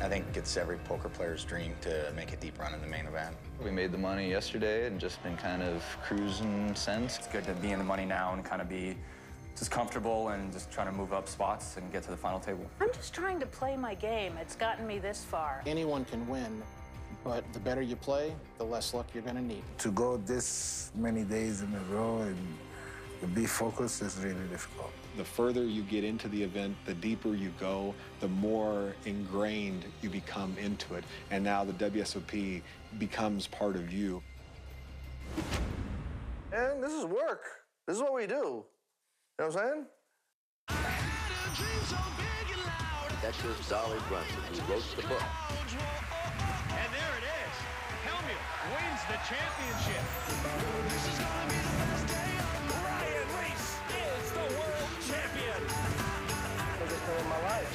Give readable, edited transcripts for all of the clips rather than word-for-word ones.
I think it's every poker player's dream to make a deep run in the main event. We made the money yesterday and just been kind of cruising since. It's good to be in the money now and kind of be just comfortable and just trying to move up spots and get to the final table. I'm just trying to play my game. It's gotten me this far. Anyone can win, but the better you play, the less luck you're going to need. To go this many days in a row and to be focused is really difficult. The further you get into the event, the deeper you go, the more ingrained you become into it. And now the WSOP becomes part of you. And this is work. This is what we do. You know what I'm saying? That's just Dolly Brunson, who wrote the book. And there it is. Helmuth wins the championship. This is gonna be the best day of Ryan Reese is the world champion. Biggest day of my life.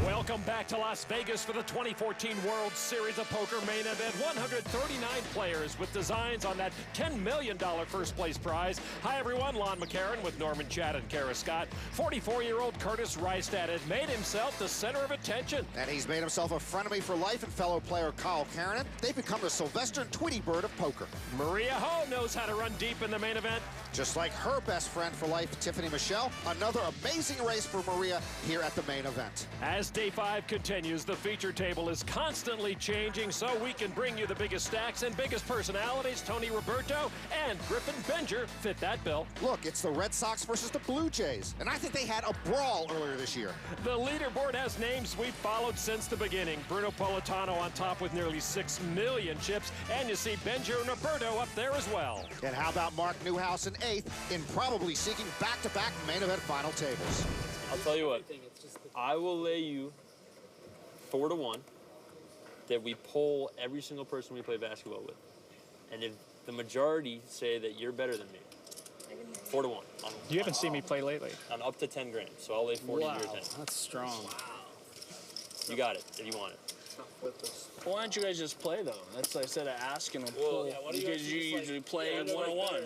Welcome back to Las Vegas for the 2014 World Series of Poker main event. 139 players with designs on that $10 million first place prize. Hi everyone, Lon McCarron with Norman Chad and Kara Scott. 44-year-old Curtis Rystad has made himself the center of attention. And he's made himself a frenemy for life and fellow player Kyle Karanen. They've become the Sylvester and Tweety Bird of poker. Maria Ho knows how to run deep in the main event. Just like her best friend for life, Tiffany Michelle. Another amazing race for Maria here at the main event. As Day 5 continues, the feature table is constantly changing, so we can bring you the biggest stacks and biggest personalities. Tony Roberto and Griffin Benger fit that bill. Look, it's the Red Sox versus the Blue Jays, and I think they had a brawl earlier this year. The leaderboard has names we've followed since the beginning. Bruno Politano on top with nearly 6 million chips, and you see Benger and Roberto up there as well. And how about Mark Newhouse in 8th, in probably seeking back-to-back main event final tables? I'll tell you what, I will lay you 4-1 that we poll every single person we play basketball with. And if the majority say that you're better than me, 4-1. You haven't seen me play lately. On up to 10 grand, so I'll lay 40 wow, to your 10. That's strong. Wow. You got it, if you want it. Why don't you guys just play, though? That's like I said, ask and a pull. Yeah, because you usually play 101.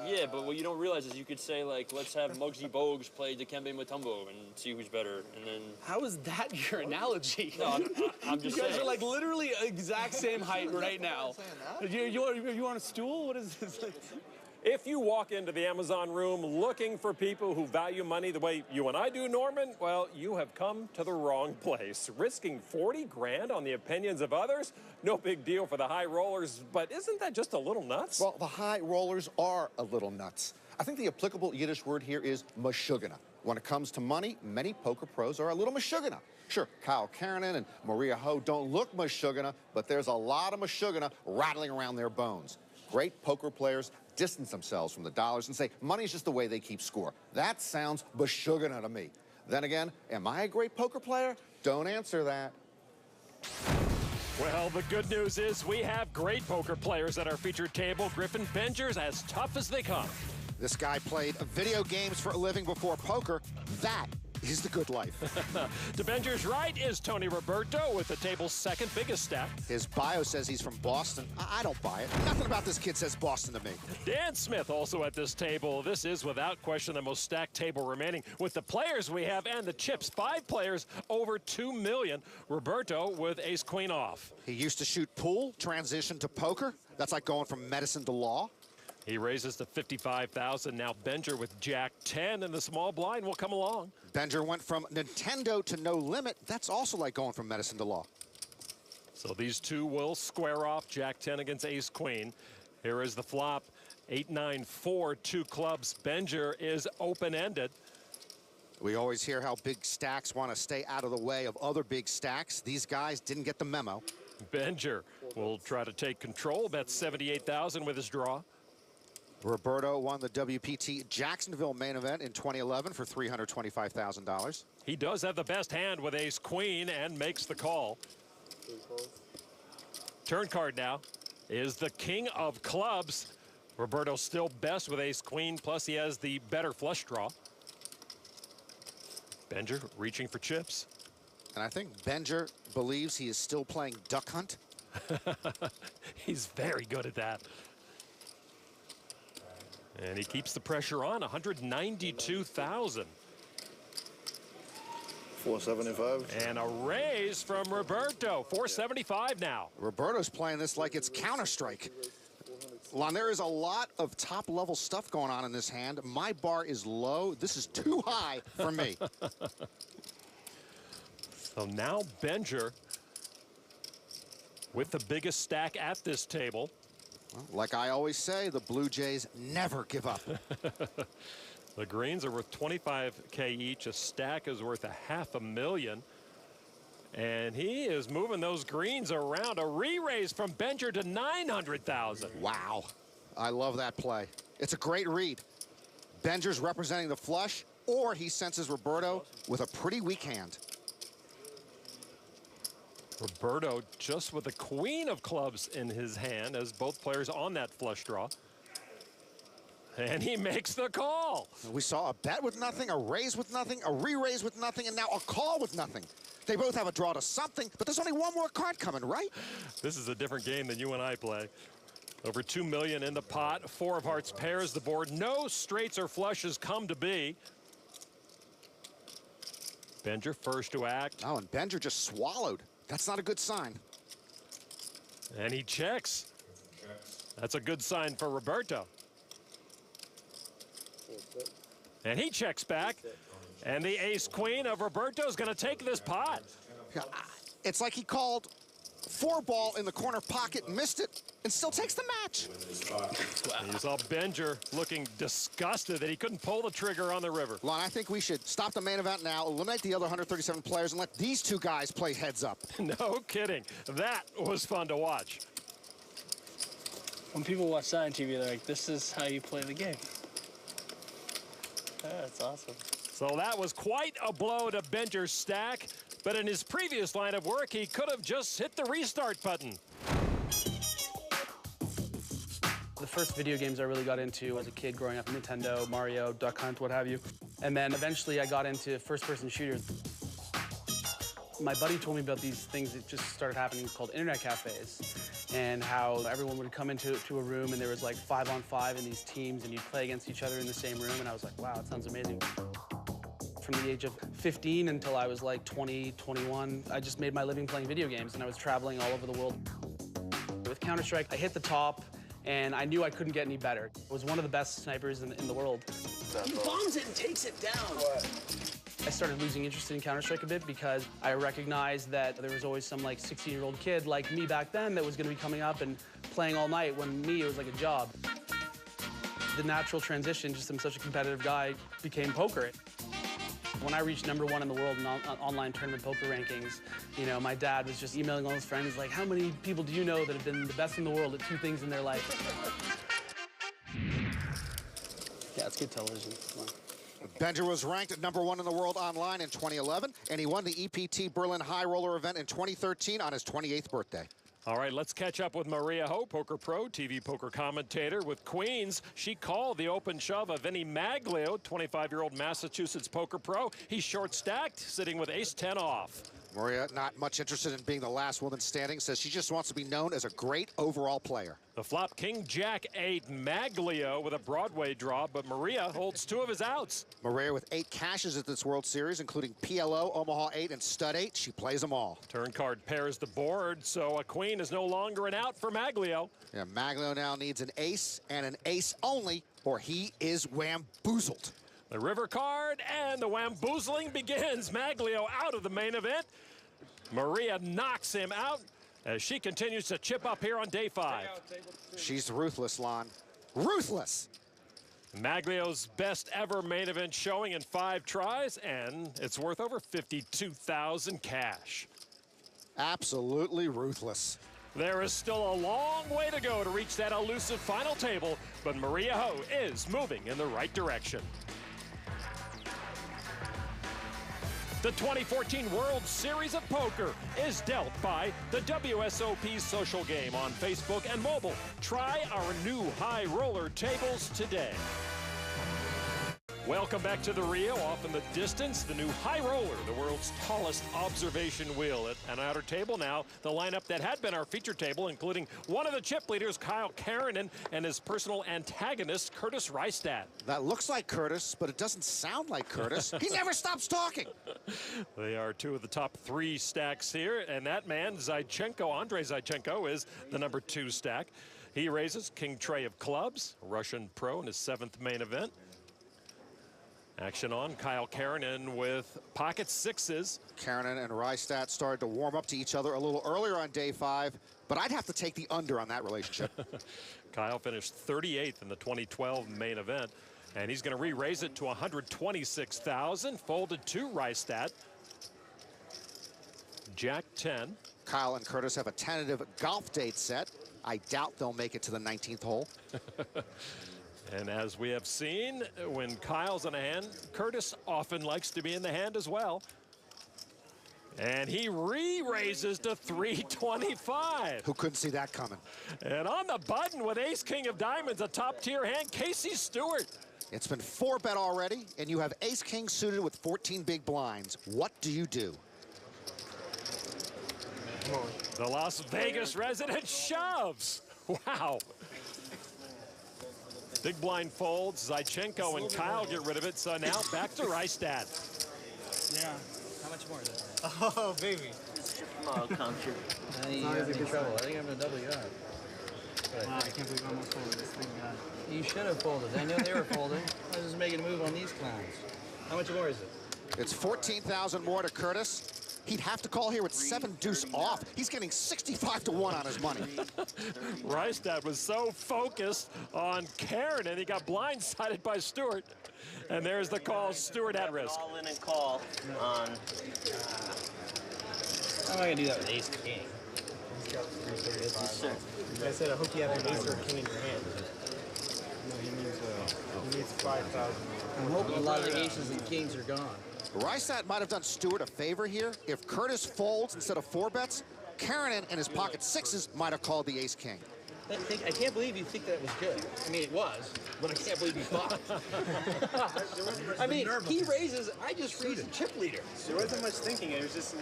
Yeah, but what you don't realize is you could say, like, let's have Muggsy Bogues play Dikembe Mutombo and see who's better, and then... How is that your analogy? No, I'm just You guys saying. are, like, literally exact same height right now. You on a stool? What is this? If you walk into the Amazon room looking for people who value money the way you and I do, Norman, well, you have come to the wrong place. Risking 40 grand on the opinions of others? No big deal for the high rollers, but isn't that just a little nuts? Well, the high rollers are a little nuts. I think the applicable Yiddish word here is mashugana. When it comes to money, many poker pros are a little mashugana. Sure, Kyle Karanen and Maria Ho don't look mashugana, but there's a lot of mashugana rattling around their bones. Great poker players distance themselves from the dollars and say money's just the way they keep score. That sounds mashugana to me. Then again, am I a great poker player? Don't answer that. Well, the good news is we have great poker players at our featured table. Griffin Benger's as tough as they come. This guy played video games for a living before poker. That is the good life. To Benger's right is Tony Roberto with the table's second biggest stack. His bio says he's from Boston. I don't buy it. Nothing about this kid says Boston to me. Dan Smith also at this table. This is without question the most stacked table remaining. With the players we have and the chips, 5 players over 2 million. Roberto with ace-queen off. He used to shoot pool, transitioned to poker. That's like going from medicine to law. He raises to 55,000. Now Benger with Jack 10, and the small blind will come along. Benger went from Nintendo to no limit. That's also like going from medicine to law. So these two will square off. Jack 10 against ace queen. Here is the flop. 8-9-4, 2 clubs. Benger is open-ended. We always hear how big stacks want to stay out of the way of other big stacks. These guys didn't get the memo. Benger will try to take control. Bet 78,000 with his draw. Roberto won the WPT Jacksonville main event in 2011 for $325,000. He does have the best hand with ace-queen and makes the call. Turn card now is the king of clubs. Roberto still best with ace-queen, plus he has the better flush draw. Benger reaching for chips. And I think Benger believes he is still playing duck hunt. He's very good at that. And he keeps the pressure on, 192,000. 475. And a raise from Roberto, 475 now. Roberto's playing this like it's Counter-Strike. Lon, there is a lot of top-level stuff going on in this hand. My bar is low. This is too high for me. So now Benger with the biggest stack at this table. Well, like I always say, the Blue Jays never give up. The greens are worth $25K each. A stack is worth $500,000. And he is moving those greens around. A re-raise from Benger to $900,000. Wow. I love that play. It's a great read. Benger's representing the flush, or he senses Roberto with a pretty weak hand. Roberto just with the queen of clubs in his hand as both players on that flush draw. And he makes the call. We saw a bet with nothing, a raise with nothing, a re-raise with nothing, and now a call with nothing. They both have a draw to something, but there's only one more card coming, right? This is a different game than you and I play. Over $2 million in the pot. 4 of hearts pairs the board. No straights or flushes come to be. Benger first to act. Oh, and Benger just swallowed. That's not a good sign. And he checks. That's a good sign for Roberto. And he checks back. And the ace-queen of Roberto is going to take this pot. It's like he called 4-ball in the corner pocket, missed it, and still takes the match. You saw Benger looking disgusted that he couldn't pull the trigger on the river. Lon, I think we should stop the main event now, eliminate the other 137 players, and let these two guys play heads up. No kidding. That was fun to watch. When people watch that on TV, they're like, this is how you play the game. That's awesome. So that was quite a blow to Benger's stack, but in his previous line of work, he could have just hit the restart button. The first video games I really got into as a kid growing up, Nintendo, Mario, Duck Hunt, what have you. And then eventually I got into first-person shooters. My buddy told me about these things that just started happening called internet cafes, and how everyone would come into a room and there was like 5-on-5 in these teams and you'd play against each other in the same room, and I was like, wow, that sounds amazing. From the age of 15 until I was like 20, 21, I just made my living playing video games, and I was traveling all over the world. With Counter-Strike, I hit the top, and I knew I couldn't get any better. I was one of the best snipers in the world. He bombs it and takes it down. I started losing interest in Counter-Strike a bit because I recognized that there was always some like 16-year-old kid like me back then that was going to be coming up and playing all night, when me, it was like a job. The natural transition, just I'm such a competitive guy, became poker. When I reached #1 in the world in online tournament poker rankings, you know, my dad was just emailing all his friends like, how many people do you know that have been the best in the world at 2 things in their life? Yeah, it's good television. Benger was ranked at #1 in the world online in 2011, and he won the EPT Berlin High Roller event in 2013 on his 28th birthday. All right, let's catch up with Maria Ho, poker pro, TV poker commentator with Queens. She called the open shove of Vinny Maglio, 25-year-old Massachusetts poker pro. He's short-stacked, sitting with ace-10 off. Maria, not much interested in being the last woman standing, says she just wants to be known as a great overall player. The flop, King Jack 8, Maglio with a Broadway draw, but Maria holds 2 of his outs. Maria with 8 cashes at this World Series, including PLO, Omaha 8, and Stud 8. She plays them all. Turn card pairs the board, so a queen is no longer an out for Maglio. Yeah, Maglio now needs an ace and an ace only, or he is whamboozled. The river card, and the whamboozling begins. Maglio out of the main event. Maria knocks him out as she continues to chip up here on day 5. She's ruthless, Lon. Ruthless! Maglio's best ever main event showing in 5 tries, and it's worth over $52,000 cash. Absolutely ruthless. There is still a long way to go to reach that elusive final table, but Maria Ho is moving in the right direction. The 2014 World Series of Poker is dealt by the WSOP social game on Facebook and mobile. Try our new high roller tables today. Welcome back to the Rio. Off in the distance, the new high roller, the world's tallest observation wheel. At an outer table now, the lineup that had been our feature table, including one of the chip leaders, Kyle Karanen, and his personal antagonist, Curtis Reistad. That looks like Curtis, but it doesn't sound like Curtis. He never stops talking. They are two of the top 3 stacks here, and that man, Zaichenko, Andrei Zaichenko, is the number 2 stack. He raises King Trey of clubs, Russian pro in his 7th main event. Action on. Kyle Karanen with pocket 6s. Karanen and Reistad started to warm up to each other a little earlier on day 5, but I'd have to take the under on that relationship. Kyle finished 38th in the 2012 main event, and he's going to re-raise it to 126,000. Folded to Reistad. Jack 10. Kyle and Curtis have a tentative golf date set. I doubt they'll make it to the 19th hole. And as we have seen, when Kyle's in the hand, Curtis often likes to be in the hand as well. And he re-raises to 325. Who couldn't see that coming? And on the button with ace-king of diamonds, a top-tier hand, Casey Stewart. It's been 4-bet already, and you have ace-king suited with 14 big blinds. What do you do? The Las Vegas resident shoves. Wow. Big blind folds. Zaichenko and Kyle get rid of it. So now back to Reistad. Yeah. How much more is it? Oh, baby. Oh, country. You're in trouble. I think I'm going to double you up. Wow, I can't believe I almost folded this thing. You should have folded. I knew they were folding. I was just making a move on these clowns. How much more is it? It's 14,000 more to Curtis. He'd have to call here with 7 deuce off. He's getting 65 to 1 on his money. Reistad was so focused on Karen, and he got blindsided by Stewart. And there's the call. Stewart at risk. All in and call on. How am I going to do that with ace king? I said, I hope you have an ace or a king in your hand. No, he needs 5,000. I'm hoping a lot of the aces and kings are gone. Reistad might have done Stewart a favor here. If Curtis folds instead of 4-bets, Karanen and his pocket 6s might have called the ace-king. I can't believe you think that was good. I mean, it was, but I can't believe you thought. I mean, he raises, I just raised a chip leader. There wasn't much thinking. It was just a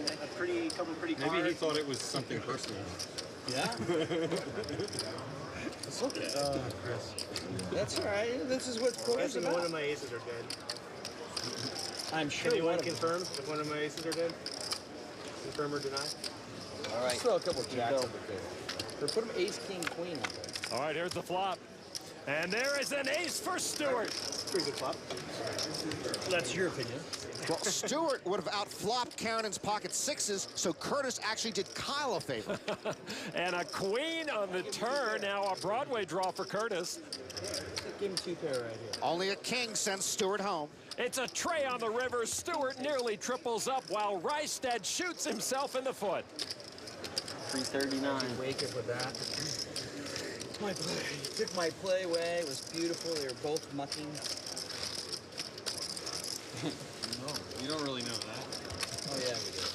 couple pretty cards. Maybe he thought it was something personal. Yeah? It's okay. That's all right. This is what poker's about. One of my aces are dead. I'm sure anyone confirm if one of my aces are dead? Confirm or deny? All right. Just throw a couple of jacks up there. Or put him ace, king, queen up there. All right, here's the flop. And there is an ace for Stewart. Pretty good flop. That's your opinion. Well, Stewart would have outflopped Karenen's pocket 6s, so Curtis actually did Kyle a favor. And a queen on the turn. Now a Broadway draw for Curtis. Give him 2 pair right here. Only a king sends Stewart home. It's a tray on the river. Stewart nearly triples up while Reistad shoots himself in the foot. 339. Wake up with that. My play. He took my play away. It was beautiful. They were both mucking. No, you don't really know that. Oh, yeah, we did.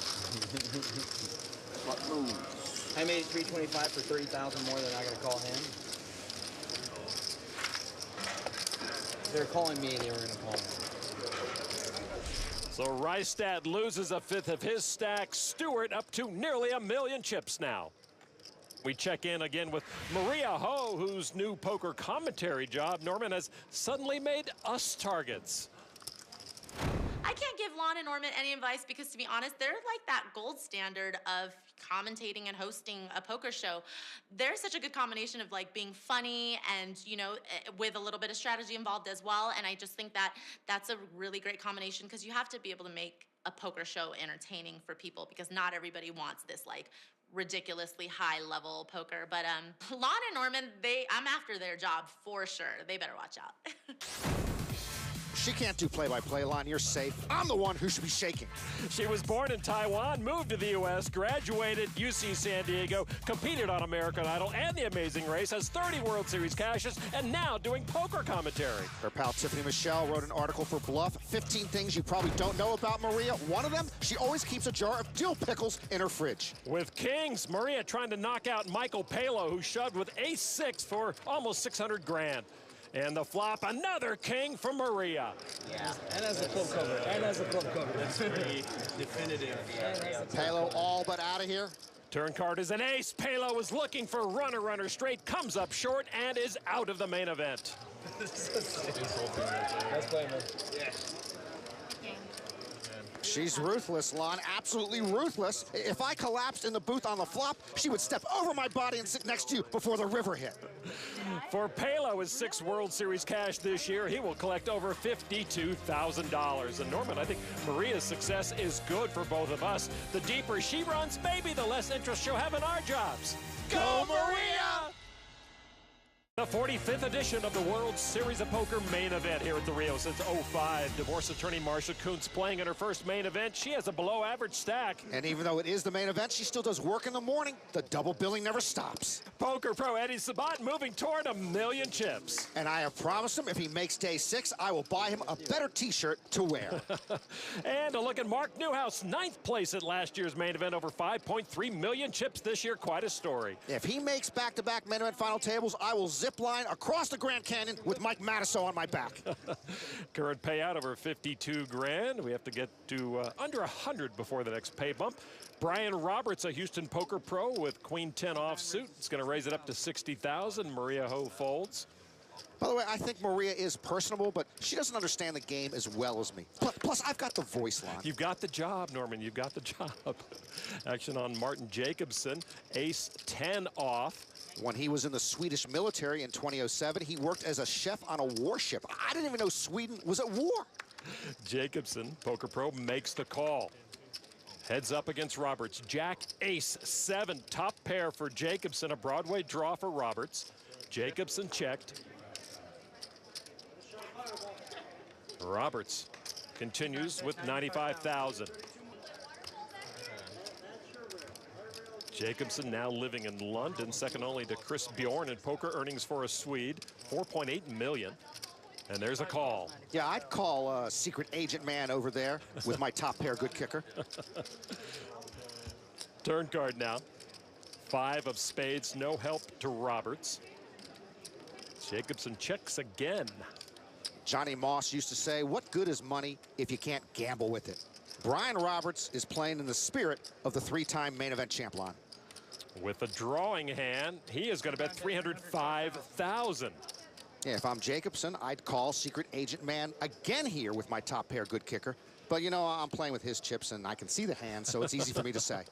What moves? I made it 325 for 30,000 more than I got to call him. They're calling me. They were going to call me. So Reistad loses a 5th of his stack. Stewart up to nearly 1 million chips now. We check in again with Maria Ho, whose new poker commentary job, Norman, has suddenly made us targets. I can't give Lon and Norman any advice because, to be honest, they're like that gold standard of commentating and hosting a poker show. They're such a good combination of like being funny and, you know, with a little bit of strategy involved as well. And I just think that that's a really great combination because you have to be able to make a poker show entertaining for people because not everybody wants this like ridiculously high level poker. But Lon and Norman, I'm after their job for sure. They better watch out. She can't do play-by-play, Lon. You're safe. I'm the one who should be shaking. She was born in Taiwan, moved to the U.S., graduated UC San Diego, competed on American Idol and The Amazing Race, has 30 World Series cashes, and now doing poker commentary. Her pal Tiffany Michelle wrote an article for Bluff, 15 things you probably don't know about Maria. One of them, she always keeps a jar of dill pickles in her fridge. With kings, Maria trying to knock out Michael Palo, who shoved with ace-6 for almost 600 grand. And the flop, another king for Maria. Yeah, and as a club cover. And as a club cover. That's pretty definitive. Palo all but out of here. Turn card is an ace. Palo is looking for runner straight, comes up short, and is out of the main event. Nice play, man. Yeah. She's ruthless, Lon, absolutely ruthless. If I collapsed in the booth on the flop, she would step over my body and sit next to you before the river hit. For Palo, his 6th World Series cash this year, he will collect over $52,000. And Norman, I think Maria's success is good for both of us. The deeper she runs, maybe the less interest she'll have in our jobs. Go Maria! The 45th edition of the World Series of Poker main event here at the Rio since '05. Divorce attorney Marsha Kuntz playing in her first main event. She has a below-average stack. And even though it is the main event, she still does work in the morning. The double billing never stops. Poker pro Eddie Sabat moving toward 1,000,000 chips. And I have promised him if he makes day 6, I will buy him a better T-shirt to wear. And a look at Mark Newhouse, 9th place at last year's main event, over 5.3 million chips this year. Quite a story. If he makes back-to-back main event final tables, I will zip line across the Grand Canyon with Mike Matusow on my back. Current payout over 52 grand. We have to get to under 100 before the next pay bump. Brian Roberts, a Houston poker pro with Queen 10 offsuit. It's going to raise it up to 60,000. Maria Ho folds. By the way, I think Maria is personable, but she doesn't understand the game as well as me. Plus I've got the voice, Lon. You've got the job, Norman. You've got the job. Action on Martin Jacobson. Ace 10 off. When he was in the Swedish military in 2007, he worked as a chef on a warship. I didn't even know Sweden was at war. Jacobson, poker pro, makes the call. Heads up against Roberts. Jack, ace, 7. Top pair for Jacobson. A Broadway draw for Roberts. Jacobson checked. Roberts continues with 95,000. Jacobson now living in London, second only to Chris Bjorn in poker earnings for a Swede, 4.8 million. And there's a call. Yeah, I'd call secret agent man over there with my top pair good kicker. Turn card now. 5 of spades, no help to Roberts. Jacobson checks again. Johnny Moss used to say, what good is money if you can't gamble with it? Brian Roberts is playing in the spirit of the 3-time main event champion. With a drawing hand, he is going to bet 305,000. Yeah, if I'm Jacobson, I'd call secret agent man again here with my top pair good kicker. But you know, I'm playing with his chips and I can see the hand, so it's easy for me to say.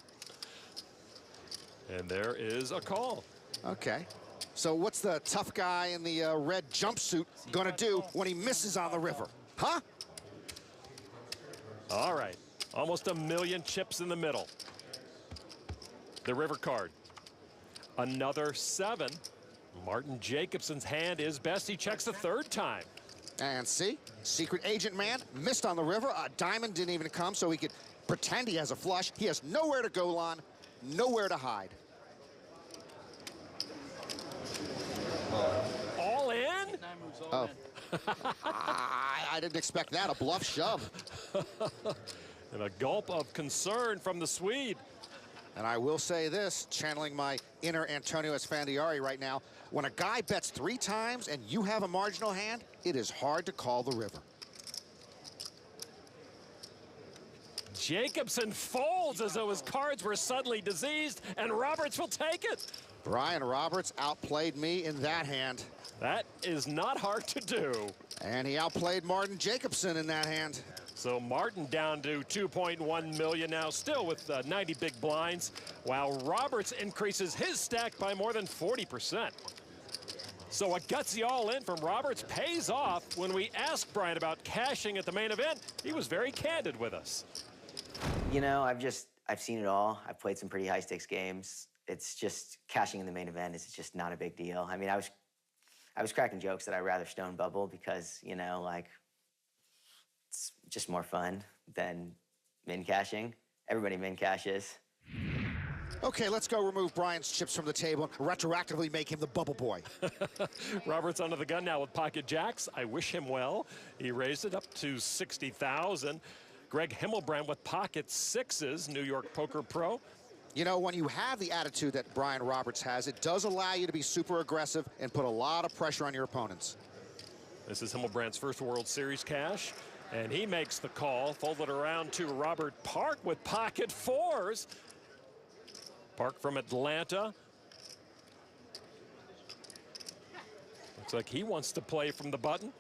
And there is a call. Okay. So what's the tough guy in the red jumpsuit gonna do when he misses on the river? Huh? All right, almost 1,000,000 chips in the middle. The river card. Another 7. Martin Jacobson's hand is best. He checks the 3rd time. And see, secret agent man missed on the river. A diamond didn't even come, so he could pretend he has a flush. He has nowhere to go, Lon, nowhere to hide. All in? Oh. I didn't expect that, a bluff shove. And a gulp of concern from the Swede. And I will say this, channeling my inner Antonio Esfandiari right now, when a guy bets 3 times and you have a marginal hand, it is hard to call the river. Jacobson folds as though his cards were suddenly diseased, and Roberts will take it. Brian Roberts outplayed me in that hand. That is not hard to do. And he outplayed Martin Jacobson in that hand. So Martin down to 2.1 million now, still with 90 big blinds, while Roberts increases his stack by more than 40%. So a gutsy all-in from Roberts pays off. When we asked Brian about cashing at the main event, he was very candid with us. You know, I've seen it all. I've played some pretty high-stakes games. It's just cashing in the main event is just not a big deal. I mean, I was cracking jokes that I'd rather stone bubble because, you know, like, it's just more fun than min cashing. Everybody min cashes. Okay, let's go remove Brian's chips from the table and retroactively make him the bubble boy. Roberts under the gun now with pocket jacks. I wish him well. He raised it up to 60,000. Greg Himmelbrand with pocket 6s, New York poker pro. You know, when you have the attitude that Brian Roberts has, it does allow you to be super aggressive and put a lot of pressure on your opponents. This is Himmelbrandt's first World Series cash. And he makes the call, folded around to Robert Park with pocket fours. Park from Atlanta. Looks like he wants to play from the button.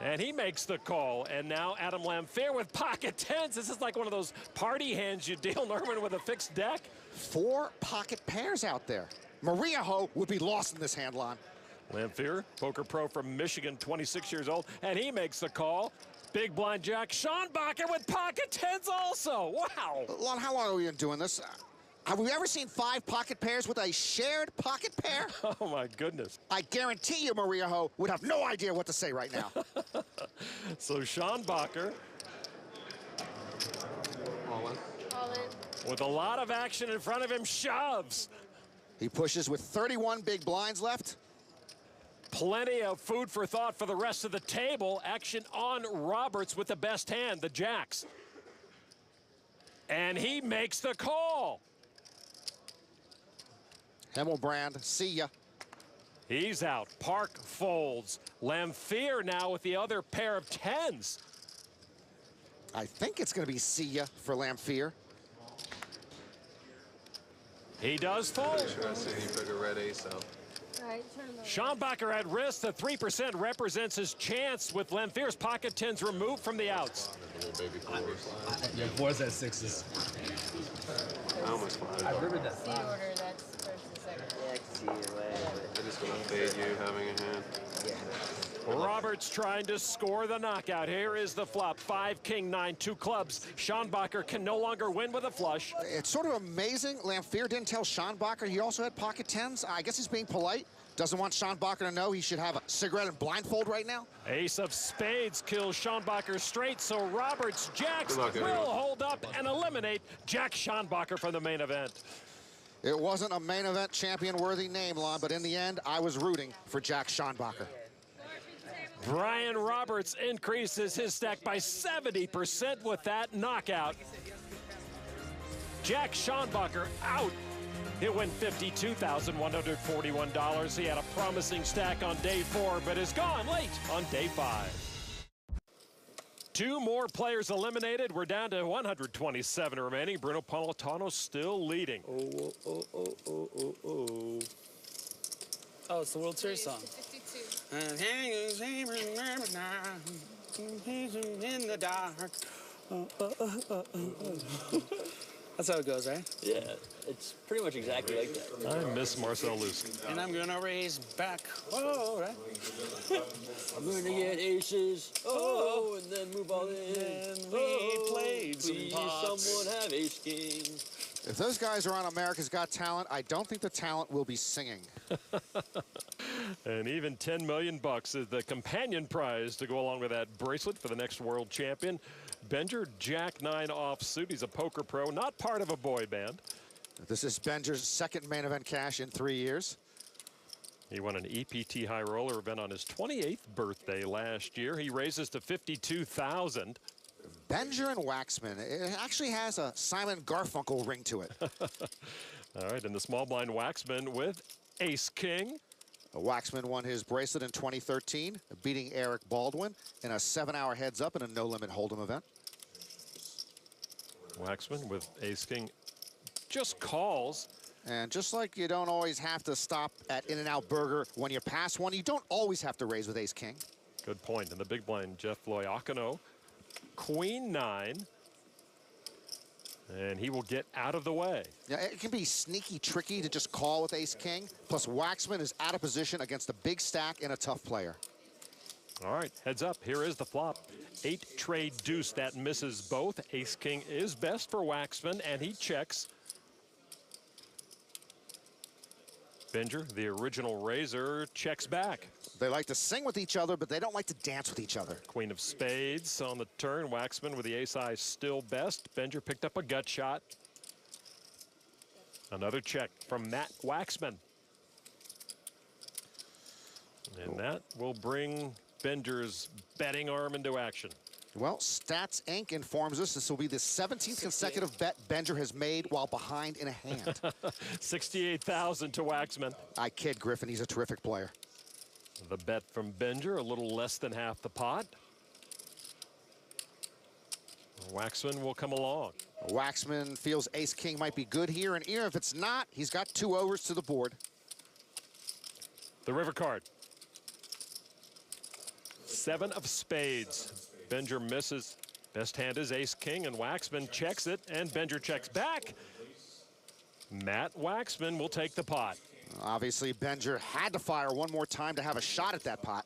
And he makes the call. And now Adam Lamphere with pocket tens. This is like one of those party hands you deal, Norman, with a fixed deck. 4 pocket pairs out there. Maria Ho would be lost in this hand, Lon. Lamphere, poker pro from Michigan, 26 years old, and he makes the call. Big blind jack, Schonbacher with pocket tens also. Wow. Lon, how long are we been doing this? Have we ever seen 5 pocket pairs with a shared pocket pair? Oh, my goodness. I guarantee you Maria Ho would have no idea what to say right now. So Schonbacher All in. with a lot of action in front of him, shoves. He pushes with 31 big blinds left. Plenty of food for thought for the rest of the table. Action on Roberts with the best hand, the jacks. And he makes the call. Himmelbrandt, see ya. He's out. Park folds. Lamphere now with the other pair of tens. I think it's going to be see ya for Lamphere. He does fold. Sure I see you took a red ace out. Schonbacher at risk. The 3% represents his chance with Lamphere's pocket tens removed from the outs. Your fours at sixes. I almost wanted I remember that. Seed order, that's first and second. Yeah, I can see your way. I just want to fade you having a hand. Roberts trying to score the knockout. Here is the flop. 5, king, 9, 2 clubs. Schonbacher can no longer win with a flush. It's sort of amazing. Lamphere didn't tell Schonbacher he also had pocket tens. I guess he's being polite. Doesn't want Schonbacher to know he should have a cigarette and blindfold right now. Ace of spades kills Schonbacher straight, so Roberts jacks luck, will everyone. hold up and eliminate Jack Schonbacher from the main event. It wasn't a main event champion-worthy name, Lon, but in the end, I was rooting for Jack Schonbacher. Brian Roberts increases his stack by 70% with that knockout. Jack Schonbacher out. He'll win $52,141. He had a promising stack on day 4, but is gone late on day 5. 2 more players eliminated. We're down to 127 remaining. Bruno Politano still leading. Oh, it's the World Series song. In the dark. That's how it goes, right? Yeah, it's pretty much exactly like that. I miss Marcel Lusky. And I'm gonna raise back. Oh, right? I'm gonna get aces. Oh, and then move all in. And we played some please, pots. someone have ace king. If those guys are on America's Got Talent, I don't think the talent will be singing. And even $10 million is the companion prize to go along with that bracelet for the next world champion. Benger, Jack 9 offsuit. He's a poker pro, not part of a boy band. This is Benger's second main event cash in 3 years. He won an EPT High Roller event on his 28th birthday last year. He raises to $52,000. Benger and Waxman. It actually has a Simon Garfunkel ring to it. All right, and the small blind Waxman with Ace King. Waxman won his bracelet in 2013, beating Eric Baldwin in a 7-hour heads-up in a no-limit hold'em event. Waxman with Ace King just calls. And just like you don't always have to stop at In-N-Out Burger when you pass one, you don't always have to raise with Ace King. Good point. And the big blind, Jeff Loiacono, Queen 9. And he will get out of the way. Yeah, it can be sneaky tricky to just call with Ace King. Plus, Waxman is out of position against a big stack and a tough player. All right, heads up. Here is the flop. 8 trade deuce. That misses both. Ace King is best for Waxman, and he checks. Benger, the original raiser, checks back. They like to sing with each other, but they don't like to dance with each other. Queen of spades on the turn. Waxman with the ace-high still best. Benger picked up a gut shot. Another check from Matt Waxman. And that will bring Benger's betting arm into action. Well, Stats Inc. informs us this will be the 17th consecutive bet Benger has made while behind in a hand. 68,000 to Waxman. I kid, Griffin. He's a terrific player. The bet from Benger, a little less than half the pot. Waxman will come along. Waxman feels ace-king might be good here, and even if it's not, he's got 2 overs to the board. The river card. 7 of spades. Benger misses. Best hand is ace-king, and Waxman checks it, and Benger checks back. Matt Waxman will take the pot. Obviously, Benger had to fire one more time to have a shot at that pot.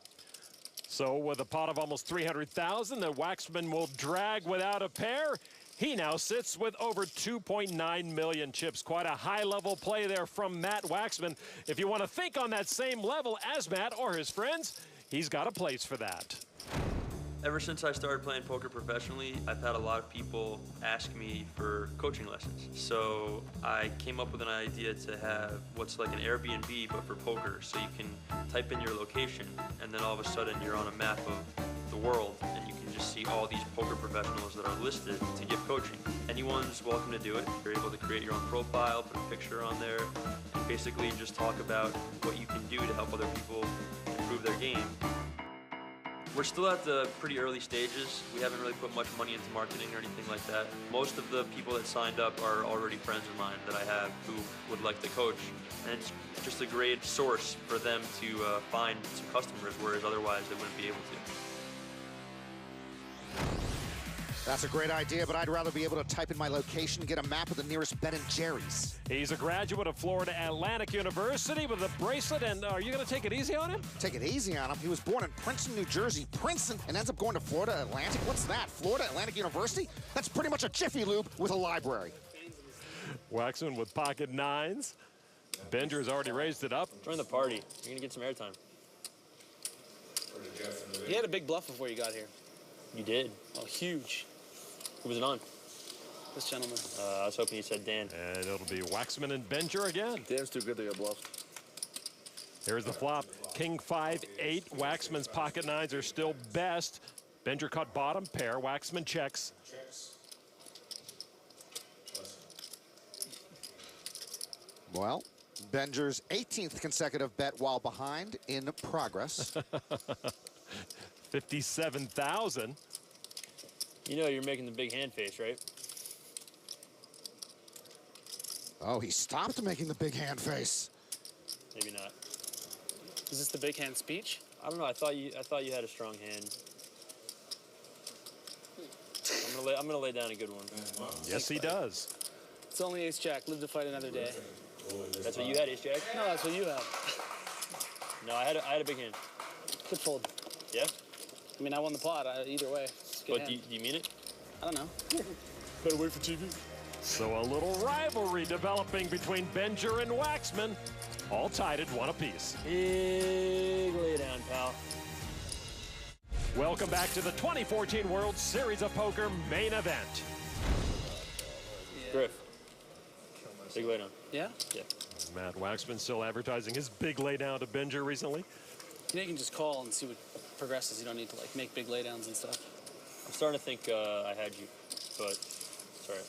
So with a pot of almost 300,000 that Waxman will drag without a pair, he now sits with over 2.9 million chips. Quite a high-level play there from Matt Waxman. If you want to think on that same level as Matt or his friends, he's got a place for that. Ever since I started playing poker professionally, I've had a lot of people ask me for coaching lessons. So I came up with an idea to have what's like an Airbnb, but for poker. So you can type in your location, and then all of a sudden you're on a map of the world, and you can just see all these poker professionals that are listed to give coaching. Anyone's welcome to do it. You're able to create your own profile, put a picture on there, and basically just talk about what you can do to help other people improve their game. We're still at the pretty early stages. We haven't really put much money into marketing or anything like that. Most of the people that signed up are already friends of mine that I have who would like to coach. And it's just a great source for them to find some customers, whereas otherwise they wouldn't be able to. That's a great idea, but I'd rather be able to type in my location and get a map of the nearest Ben & Jerry's. He's a graduate of Florida Atlantic University with a bracelet, and are you going to take it easy on him? Take it easy on him. He was born in Princeton, New Jersey, Princeton, and ends up going to Florida Atlantic. What's that? Florida Atlantic University? That's pretty much a Jiffy Lube with a library. Waxman with pocket 9s. Benger's already raised it up. Join the party. You're going to get some airtime. He had a big bluff before you got here. You did? Oh, huge. Who was it on? This gentleman. I was hoping you said Dan. And it'll be Waxman and Benger again. Dan's too good to get bluffed. Here's the flop. King 5-8. Waxman's pocket 9s are still best. Benger caught bottom pair. Waxman checks. Well, Benger's 18th consecutive bet while behind in progress. 57,000. You know you're making the big hand face, right? Oh, he stopped making the big hand face. Maybe not. Is this the big hand speech? I don't know. I thought you had a strong hand. I'm gonna lay down a good one. Yes, he does. It's only ace jack. Live to fight another day. That's what you had, ace jack? No, that's what you have. No, I had a big hand. Good fold. Yeah? I mean, I won the pot either way. But do you mean it? I don't know. Better wait for TV. So a little rivalry developing between Benger and Waxman. All tied at 1 apiece. Big lay down, pal. Welcome back to the 2014 World Series of Poker main event. Griff. Big lay down. Yeah? Yeah. Matt Waxman still advertising his big lay down to Benger recently. You know, you can just call and see what progresses. You don't need to like make big laydowns and stuff. I'm starting to think I had you, but it's all right.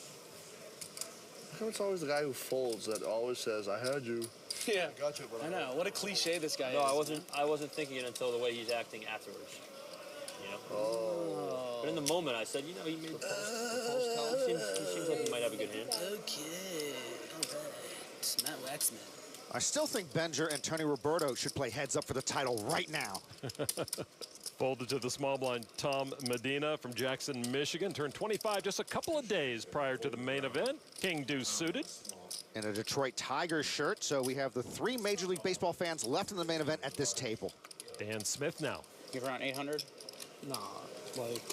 How come it's always the guy who folds that always says, I had you? Yeah. I got you, but I know. What a cliche this guy is. No, I wasn't thinking it until the way he's acting afterwards. You know? Oh. But in the moment, I said, you know, he made the post call. He seems like he might have a good hand. Okay. All right. It's Matt Waxman. I still think Benger and Tony Roberto should play heads up for the title right now. Folded to the small blind, Tom Medina from Jackson, Michigan. Turned 25 just a couple of days prior to the main event. King deuce suited. In a Detroit Tigers shirt, so we have the 3 Major League Baseball fans left in the main event at this table. Dan Smith now. Give around 800? Nah, like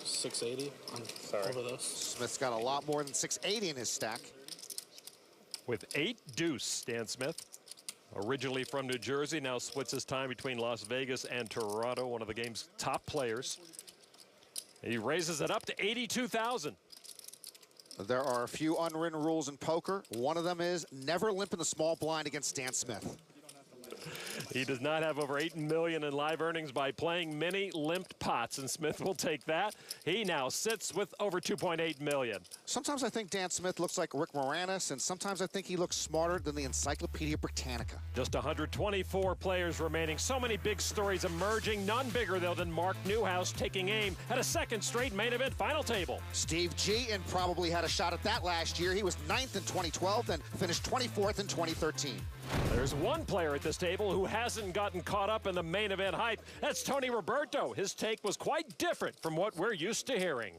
680. I'm over those. Smith's got a lot more than 680 in his stack. With 8 deuce, Dan Smith. Originally from New Jersey, now splits his time between Las Vegas and Toronto, one of the game's top players. He raises it up to 82,000. There are a few unwritten rules in poker. One of them is never limp in the small blind against Dan Smith. He does not have over $8 million in live earnings by playing many limped pots, and Smith will take that. He now sits with over $2.8 million. Sometimes I think Dan Smith looks like Rick Moranis, and sometimes I think he looks smarter than the Encyclopedia Britannica. Just 124 players remaining. So many big stories emerging. None bigger, though, than Mark Newhouse taking aim at a second straight main event final table. Steve G and probably had a shot at that last year. He was 9th in 2012 and finished 24th in 2013. There's one player at this table who hasn't gotten caught up in the main event hype. That's Tony Roberto. His take was quite different from what we're used to hearing.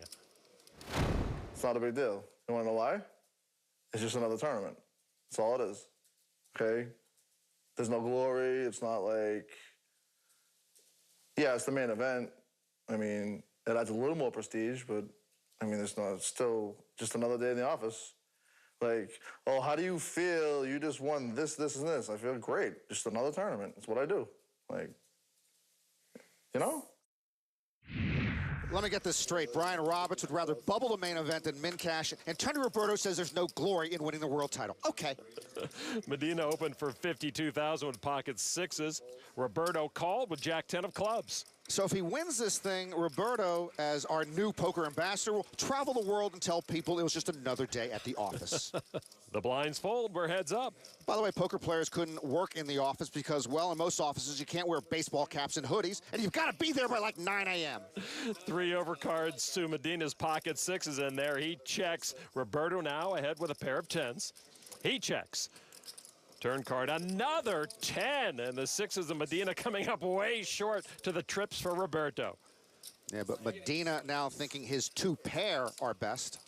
It's not a big deal. You want to know why? It's just another tournament. That's all it is. Okay? There's no glory. It's not like... Yeah, it's the main event. I mean, it adds a little more prestige, but, I mean, it's still just another day in the office. Like, oh, how do you feel? You just won this, this, and this. I feel great. Just another tournament. It's what I do. Like, you know? Let me get this straight. Brian Roberts would rather bubble the main event than min cash, and Tony Roberto says there's no glory in winning the world title. Okay. Medina opened for 52,000 with pocket sixes. Roberto called with Jack 10 of clubs. So if he wins this thing, Roberto, as our new poker ambassador, will travel the world and tell people it was just another day at the office. The blinds fold, we're heads up. By the way, poker players couldn't work in the office because, well, in most offices, you can't wear baseball caps and hoodies, and you've got to be there by like 9 a.m. 3 overcards to Medina's pocket sixes in there. He checks. Roberto now ahead with a pair of 10s. He checks. Turn card, another 10, and the sixes of Medina coming up way short to the trips for Roberto. Yeah, but Medina now thinking his 2 pair are best.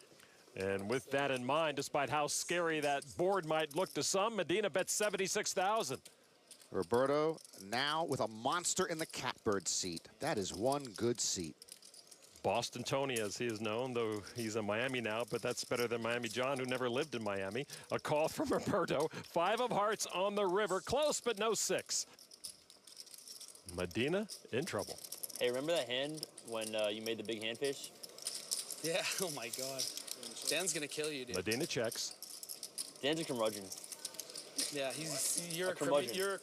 And with that in mind, despite how scary that board might look to some, Medina bet 76,000. Roberto now with a monster in the catbird seat. That is one good seat. Boston Tony, as he is known, though he's in Miami now, but that's better than Miami John, who never lived in Miami. A call from Roberto. 5 of hearts on the river. Close, but no 6. Medina in trouble. Hey, remember that hand when you made the big hand fish? Yeah, oh my God. Dan's gonna kill you, dude. Medina checks. Dan's a curmudgeon. Yeah, you're a curmuxener.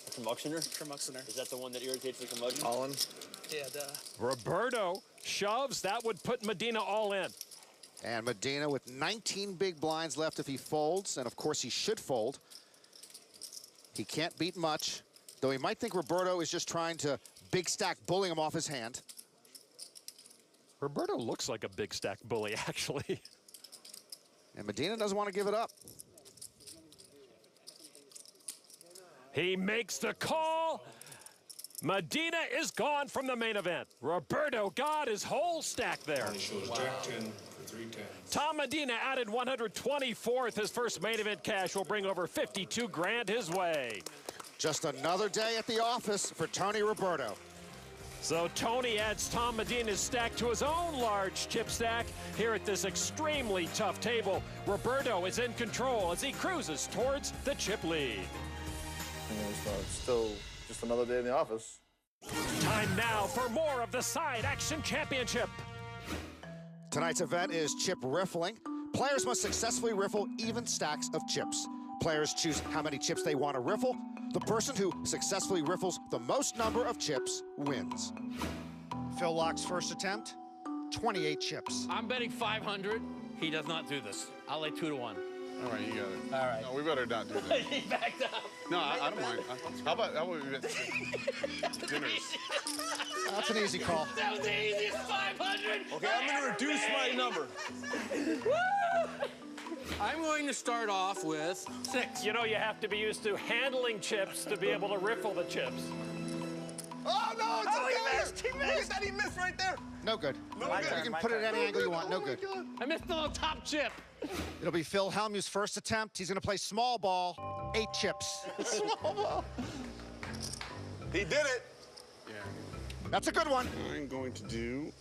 A curmuxener? Curmuxener. Is that the one that irritates the curmudgeon? Colin? Yeah, duh. Roberto shoves. That would put Medina all in. And Medina with 19 big blinds left if he folds, and of course he should fold. He can't beat much, though he might think Roberto is just trying to big stack bullying him off his hand. Roberto looks like a big stack bully, actually. And Medina doesn't want to give it up. He makes the call. Medina is gone from the main event. Roberto got his whole stack there. Wow. Jack 10 for 3 10s. Tom Medina added 124th. His first main event cash will bring over 52 grand his way. Just another day at the office for Tony Roberto. So Tony adds Tom Medina's stack to his own large chip stack here at this extremely tough table. Roberto is in control as he cruises towards the chip lead. It's still just another day in the office. Time now for more of the Side Action Championship. Tonight's event is chip riffling. Players must successfully riffle even stacks of chips. Players choose how many chips they want to riffle. The person who successfully riffles the most number of chips wins. Phil Locke's first attempt, 28 chips. I'm betting 500. He does not do this. I'll lay 2 to 1. All right, you got it. All right. No, we better not do that. He backed up. No, I don't mind. How about we bet dinners? That's an easy call. That was the easiest 500. Okay, I'm going to reduce my number. I'm going to start off with 6. You know, you have to be used to handling chips to be able to riffle the chips. Oh, no, it's he missed! He missed! Look at that, he missed right there! No good. No good. good. You can put it at any angle you want. No good. I missed the little top chip. It'll be Phil Hellmuth's first attempt. He's going to play small ball, 8 chips. Small ball. He did it. Yeah. That's a good one. I'm going to do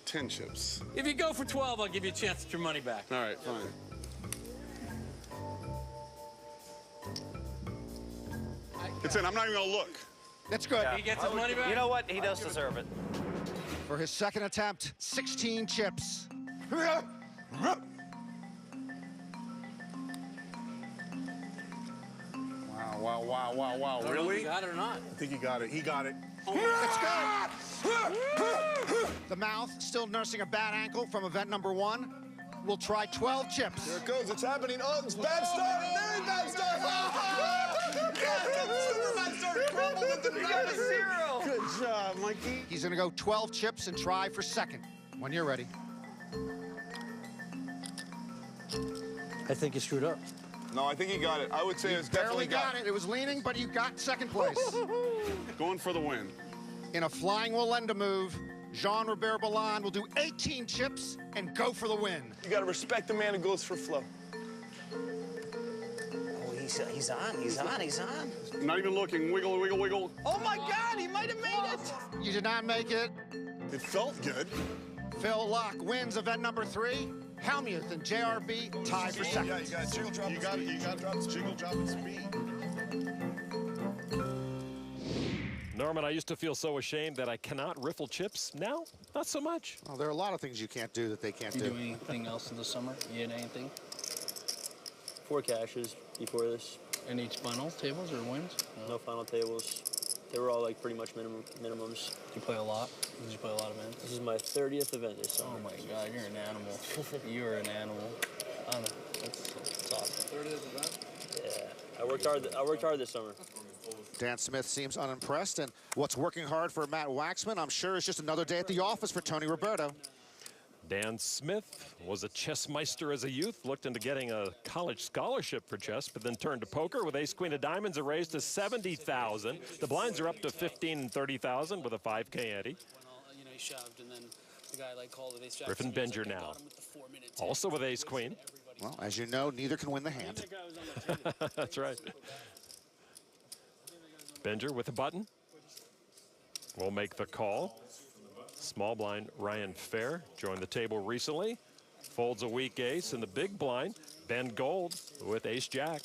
10 chips. If you go for 12, I'll give you a chance to get your money back. All right, fine. It's in. I'm not even going to look. That's good. He gets his money back? You know what? He does deserve it. For his second attempt, 16 chips. Wow, Wow. Really? You got it or not? I think he got it. He got it. Let's go. The mouth still nursing a bad ankle from event number 1. We'll try 12 chips. Here it goes. It's happening. Oh, it's bad start. There is bad start. Super bad start. Crumbled at the got a 0. Good job, Mikey. He's going to go 12 chips and try for second. When you're ready. I think you screwed up. No, I think he got it. I would say it was definitely got it. It was leaning, but you got second place. Going for the win. In a flying Wallenda move, Jean-Robert Ballan will do 18 chips and go for the win. You got to respect the man who goes for flow. Oh, he's on. Not even looking. Wiggle, wiggle, wiggle. Oh, my God, he might have made it. You did not make it. It felt good. Phil Locke wins event number 3. Helmuth and JRB tie for second. Yeah, you got to jiggle drop. You got to drop the jiggle drop and speed. Norman, I used to feel so ashamed that I cannot riffle chips. Now, not so much. Well, there are a lot of things you can't do that they can't do. You do anything else in the summer? You had anything? 4 cashes before this. Any final tables or wins? No final tables. They were all like pretty much minimums. Did you play a lot? Did you play a lot of events? This is my 30th event this summer. Oh my God, you're an animal. You are an animal. That's awesome. 30th event? Yeah, I worked hard this summer. Dan Smith seems unimpressed, and what's working hard for Matt Waxman, I'm sure, is just another day at the office for Tony Roberto. Dan Smith was a chess meister as a youth, looked into getting a college scholarship for chess, but then turned to poker with ace-queen of diamonds, a raise to 70,000. The blinds are up to 15 and 30,000 with a 5K ante. You know, he shoved, and then the guy called it ace jack. Griffin Benger now, also with ace-queen. Well, as you know, neither can win the hand. That's right. Benger with a button. Will make the call. Small blind Ryan Fair joined the table recently. Folds a weak ace in the big blind. Ben Gold with ace jack.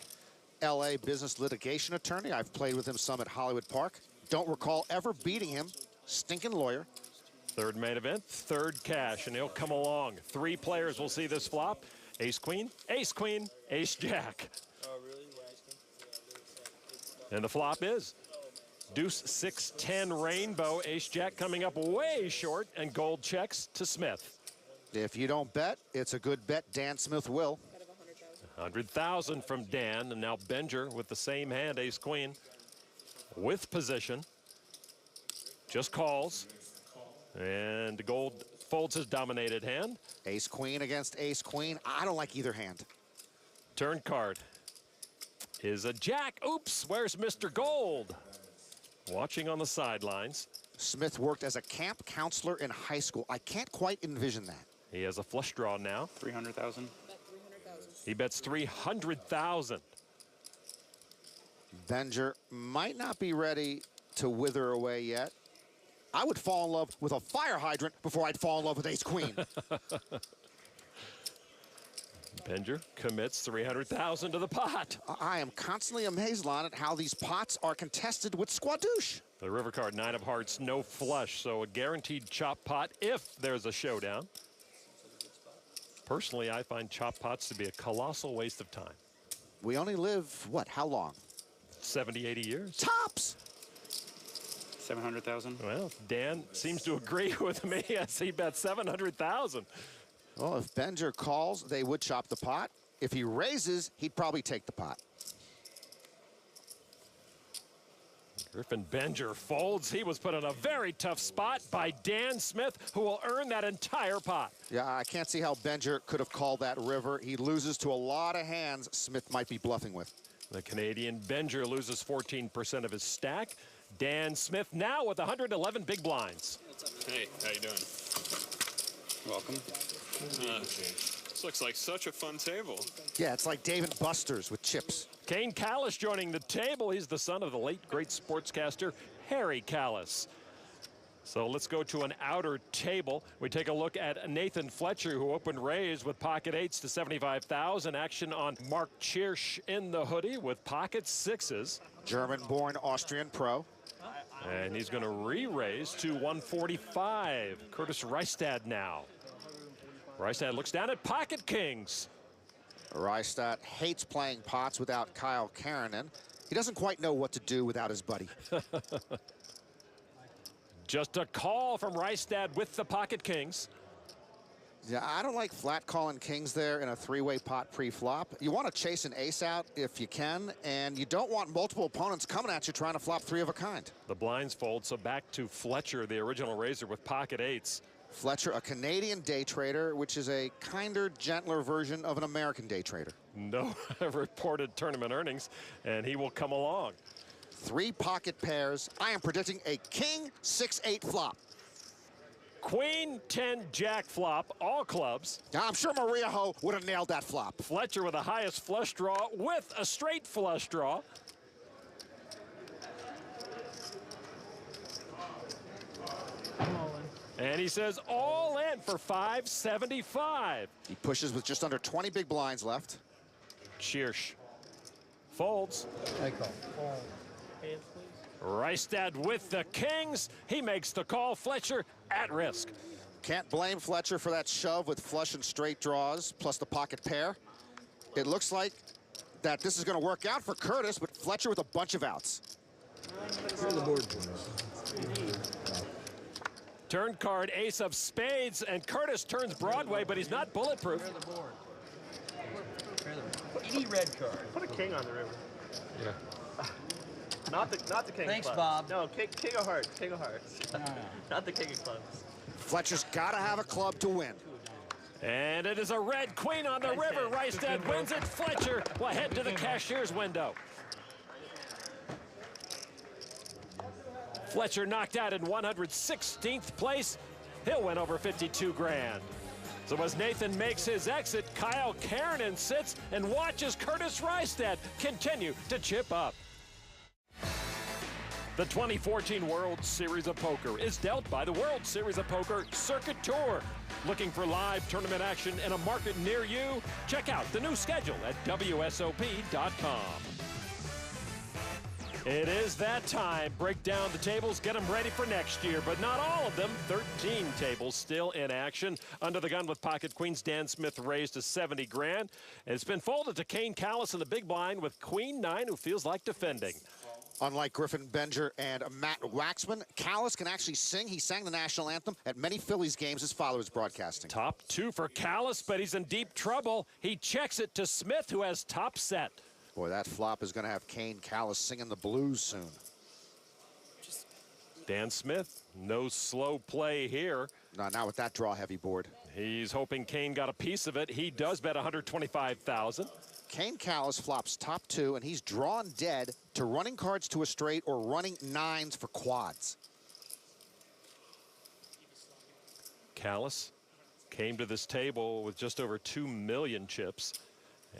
LA business litigation attorney. I've played with him some at Hollywood Park. Don't recall ever beating him. Stinking lawyer. Third main event, third cash, and he'll come along. 3 players will see this flop. Ace queen, ace queen, ace jack. Oh, really? And the flop is deuce 6-10 rainbow. Ace jack coming up way short, and Gold checks to Smith. If you don't bet, it's a good bet. Dan Smith will. 100,000 from Dan, and now Benger with the same hand, ace queen, with position. Just calls, and Gold folds his dominated hand. Ace queen against ace queen. I don't like either hand. Turn card is a jack. Oops, where's Mr. Gold? Watching on the sidelines. Smith worked as a camp counselor in high school. I can't quite envision that. He has a flush draw now. 300,000. He bets 300,000. Benger might not be ready to wither away yet. I would fall in love with a fire hydrant before I'd fall in love with ace queen. Benger commits 300,000 to the pot. I am constantly amazed, Lon, at how these pots are contested with squadouche. The river card, 9 of hearts, no flush, so a guaranteed chop pot if there's a showdown. Personally, I find chop pots to be a colossal waste of time. We only live, what, how long? 70, 80 years. Tops! 700,000. Well, Dan seems to agree with me as he bet 700,000. Well, if Benger calls, they would chop the pot. If he raises, he'd probably take the pot. Griffin Benger folds. He was put in a very tough spot by Dan Smith, who will earn that entire pot. Yeah, I can't see how Benger could have called that river. He loses to a lot of hands Smith might be bluffing with. The Canadian Benger loses 14% of his stack. Dan Smith now with 111 big blinds. Hey, how you doing? Welcome. This looks like such a fun table. Yeah, it's like Dave and Buster's with chips. Kane Callis joining the table. He's the son of the late great sportscaster Harry Callis. So let's go to an outer table. We take a look at Nathan Fletcher, who opened raised with pocket 8s to 75,000. Action on Mark Chirsch in the hoodie with pocket 6s. German-born Austrian pro. And he's going to re-raise to 145. Curtis Reistad now. Reistad looks down at pocket kings. Reistad hates playing pots without Kyle Karanen. He doesn't quite know what to do without his buddy. Just a call from Rystad with the pocket kings. Yeah, I don't like flat calling kings there in a three-way pot pre-flop. You want to chase an ace out if you can, and you don't want multiple opponents coming at you trying to flop three of a kind. The blinds fold, so back to Fletcher, the original raiser with pocket eights. Fletcher, a Canadian day trader, which is a kinder, gentler version of an American day trader. No reported tournament earnings, and he will come along. Three pocket pairs. I am predicting a king 6-8 flop. Queen 10 jack flop, all clubs. I'm sure Maria Ho would have nailed that flop. Fletcher with the highest flush draw with a straight flush draw. And he says all in for 575. He pushes with just under 20 big blinds left. Schiersch folds. I call. Hands, please. Rystad with the kings. He makes the call. Fletcher at risk. Can't blame Fletcher for that shove with flush and straight draws, plus the pocket pair. It looks like that this is going to work out for Curtis, but Fletcher with a bunch of outs. Clear the board, please. Turn card, ace of spades, and Curtis turns Broadway, but he's not bulletproof. Clear the board. Any red card. Put a king on the river. Yeah. Not the king. Thanks, of clubs. Bob. No, king of hearts. King of hearts. Not the king of clubs. Fletcher's got to have a club to win. And it is a red queen on the river. Rystad wins it. Fletcher will head to the cashier's window. Fletcher knocked out in 116th place. He'll win over 52 grand. So as Nathan makes his exit, Kyle Karanen sits and watches Curtis Rystad continue to chip up. The 2014 World Series of Poker is dealt by the World Series of Poker Circuit Tour. Looking for live tournament action in a market near you? Check out the new schedule at WSOP.com. It is that time. Break down the tables, get them ready for next year, but not all of them. 13 tables still in action. Under the gun with pocket queens, Dan Smith raised to 70 grand. It's been folded to Kane Callis in the big blind with queen 9, who feels like defending. Unlike Griffin Benger and Matt Waxman, Callis can actually sing. He sang the national anthem at many Phillies games his father was broadcasting. Top 2 for Callis, but he's in deep trouble. He checks it to Smith, who has top set. Boy, that flop is going to have Kane Callis singing the blues soon. Dan Smith, no slow play here. Not with that draw-heavy board. He's hoping Kane got a piece of it. He does bet 125,000. Kane Callis flops top 2, and he's drawn dead to running cards to a straight or running 9s for quads. Callis came to this table with just over 2 million chips,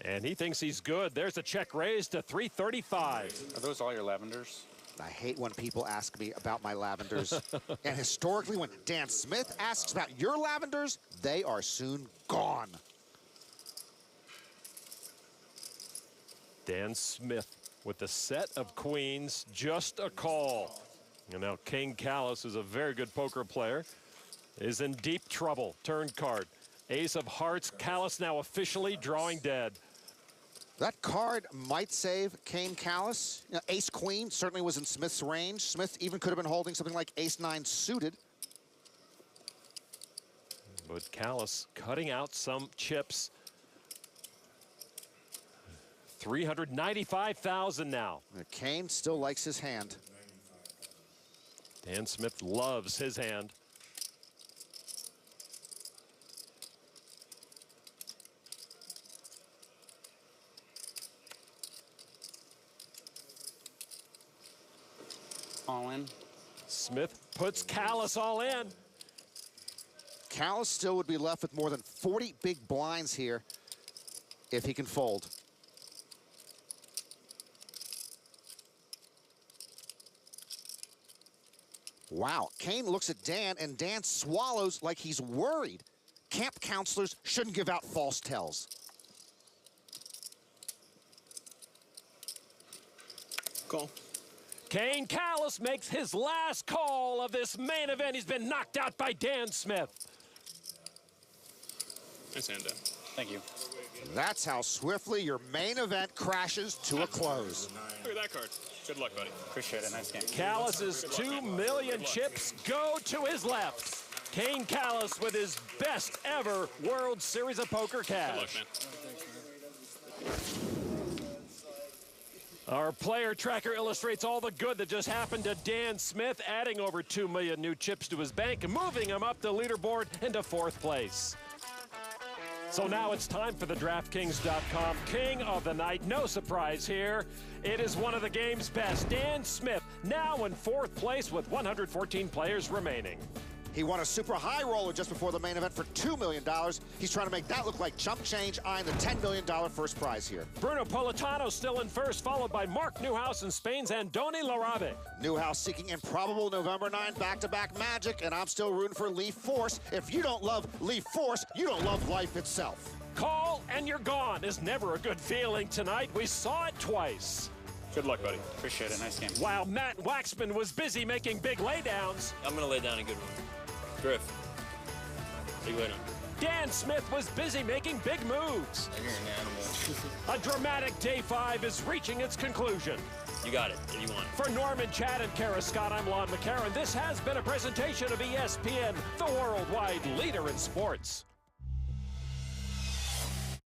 and he thinks he's good. There's a check raised to 335. Are those all your lavenders? I hate when people ask me about my lavenders. And historically, when Dan Smith asks about your lavenders, they are soon gone. Dan Smith with the set of queens, just a call. And now King Callis, who's a very good poker player, is in deep trouble. Turn card. Ace of hearts. Callis now officially drawing dead. That card might save Kane Callis. You know, ace queen certainly was in Smith's range. Smith even could have been holding something like ace 9 suited. But Callis cutting out some chips. 395,000 now. Kane still likes his hand. Dan Smith loves his hand. All in. Smith puts Callis all in. Callis still would be left with more than 40 big blinds here if he can fold. Wow, Kane looks at Dan, and Dan swallows like he's worried. Camp counselors shouldn't give out false tells. Call. Kane Callis makes his last call of this main event. He's been knocked out by Dan Smith. Nice hand, Dan. Thank you. That's how swiftly your main event crashes to a close. Look at that card. Good luck, buddy. Appreciate it. Nice game. Callis's 2 million chips go to his left. Kane Callis with his best ever World Series of Poker cash. Good luck, man. Our player tracker illustrates all the good that just happened to Dan Smith, adding over 2 million new chips to his bank and moving him up the leaderboard into 4th place. So now it's time for the DraftKings.com King of the Night. No surprise here. It is one of the game's best, Dan Smith, now in 4th place with 114 players remaining. He won a super high roller just before the main event for $2 million. He's trying to make that look like chump change, eyeing the $10 million first prize here. Bruno Politano still in first, followed by Mark Newhouse and Spain's Andoni Larabe. Newhouse seeking improbable November 9 back-to-back magic, and I'm still rooting for Leaf Force. If you don't love Leaf Force, you don't love life itself. Call and you're gone is never a good feeling tonight. We saw it twice. Good luck, buddy. Appreciate it. Nice game. While Matt Waxman was busy making big laydowns. I'm going to lay down a good one. Griff, big way down. Dan Smith was busy making big moves. You're an animal. A dramatic day 5 is reaching its conclusion. You got it, if you want it. For Norman, Chad, and Kara Scott, I'm Lon McCarran. This has been a presentation of ESPN, the worldwide leader in sports.